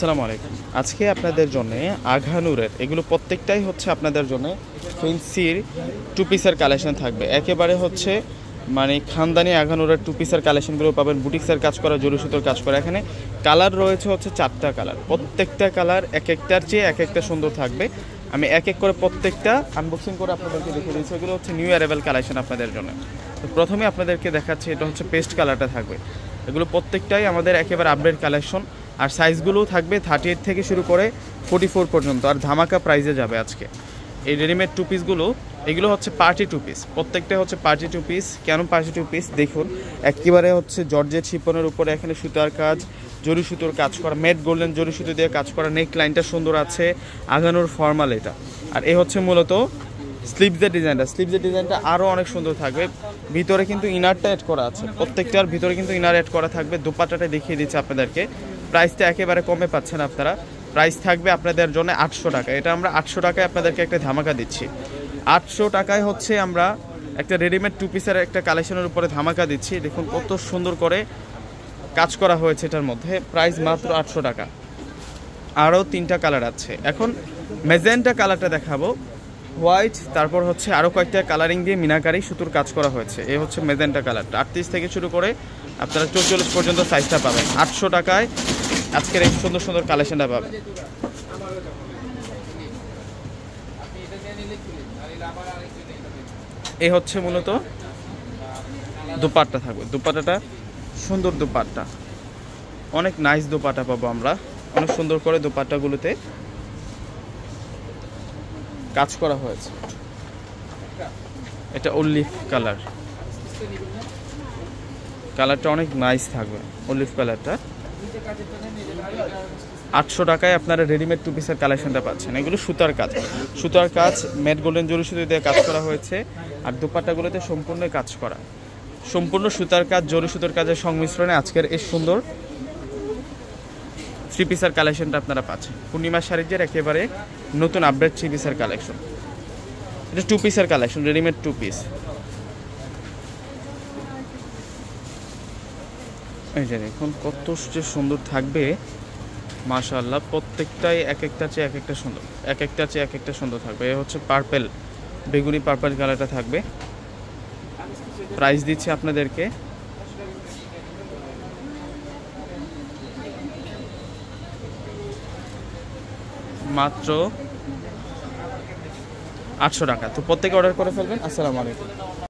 আসসালামু আলাইকুম। আজকে আপনাদের জন্য আঘানুরের এগুলো প্রত্যেকটাই হচ্ছে আপনাদের জন্য ফেন্সির টু পিসের কালেকশন থাকবে। একেবারে হচ্ছে মানে খানদানি আঘানুরের টু পিসের কালেকশনগুলো পাবেন। বুটিক্সের কাজ করা, জরি সুতোর কাজ করা। এখানে কালার রয়েছে হচ্ছে 4টা কালার। প্রত্যেকটা কালার এক একটার চেয়ে এক একটা সুন্দর থাকবে। আমি এক এক করে প্রত্যেকটা আনবক্সিং করে আপনাদেরকে দেখে দিচ্ছি। এগুলো হচ্ছে নিউ অ্যারাইভাল কালেকশন আপনাদের জন্য। তো প্রথমে আপনাদেরকে দেখাচ্ছি, এটা হচ্ছে পেস্ট কালারটা থাকবে। এগুলো প্রত্যেকটাই আমাদের একেবারে আপডেট কালেকশন। আর সাইজগুলোও থাকবে 38 থেকে শুরু করে 44 পর্যন্ত। আর ধামাকা প্রাইজে যাবে আজকে এই রেডিমেড টু পিসগুলো। এগুলো হচ্ছে পার্টি টু পিস, প্রত্যেকটা হচ্ছে পার্টি টু পিস। কেন পার্টি টু পিস দেখুন, একেবারে হচ্ছে জর্জেট শিপনের উপরে এখানে সুতার কাজ, জরি সুতোর কাজ করা, ম্যাট গোল্ডেন জরি সুতো দিয়ে কাজ করা। নেক লাইনটা সুন্দর আছে, আগানোর ফর্মাল এটা। আর এ হচ্ছে মূলত স্লিভসের ডিজাইনটা আরও অনেক সুন্দর থাকবে। ভিতরে কিন্তু ইনারটা অ্যাড করা আছে, প্রত্যেকটার ভিতরে কিন্তু ইনার অ্যাড করা থাকবে। দোপাট্টাটা দেখিয়ে দিচ্ছে আপনাদেরকে। প্রাইসটা একেবারে কমে পাচ্ছেন আপনারা। প্রাইস থাকবে আপনাদের জন্য 800 টাকা। এটা আমরা 800 টাকায় আপনাদেরকে একটা ধামাকা দিচ্ছি। 800 টাকায় হচ্ছে আমরা একটা রেডিমেড টু পিসের একটা কালেকশনের উপরে ধামাকা দিচ্ছি। দেখুন কত সুন্দর করে কাজ করা হয়েছে এটার মধ্যে। প্রাইস মাত্র 800 টাকা। আরও 3টা কালার আছে। এখন ম্যাজেন্টা কালারটা দেখাবো, হোয়াইট, তারপর হচ্ছে আরও কয়েকটা কালারিং দিয়ে মিনাকারি সুতোর কাজ করা হয়েছে। এই হচ্ছে ম্যাজেন্টা কালারটা। 38 থেকে শুরু করে আপনারা 44 পর্যন্ত সাইজটা পাবেন। 800 টাকায় আজকের এই সুন্দর সুন্দর কালেকশনটা পাবেন। এই হচ্ছে মূলত দুপাট্টা থাকবে। দুপাট্টাটা সুন্দর দুপাট্টা, অনেক নাইস দুপাট্টা পাবো আমরা। অনেক সুন্দর করে দুপাট্টাগুলোতে কাজ করা হয়েছে। এটা অলিভ কালারটা অনেক নাইস থাকবে। অলিভ কালারটা 800 টাকায় আপনারা রেডিমেড টু পিসের কালেকশনটা পাচ্ছেন। এগুলো সুতার কাজ, ম্যাট গোল্ডেন জরি সুতো দিয়ে কাজ করা হয়েছে। আর দুপাট্টাগুলোতে সম্পূর্ণ কাজ করা, সম্পূর্ণ সুতার কাজ, জরি সুতোর কাজের সংমিশ্রণে আজকের এই সুন্দর থ্রি পিসের কালেকশনটা আপনারা পাচ্ছেন। পূর্ণিমা শাড়িজের একেবারে নতুন আপডেট থ্রি পিসের কালেকশন। এটা টু পিসের কালেকশন, রেডিমেড টু পিস। এই যে দেখুন কত যে সুন্দর থাকবে, মাশাআল্লাহ। প্রত্যেকটাই এক একটা চেয়ে এক একটা সুন্দর থাকবে। এ হচ্ছে পার্পেল, বেগুনি পার্পেল কালারটা থাকবে। প্রাইস দিচ্ছি আপনাদেরকে মাত্র 800 টাকা। তো প্রত্যেকে অর্ডার করে ফেলবেন। আসসালামু আলাইকুম।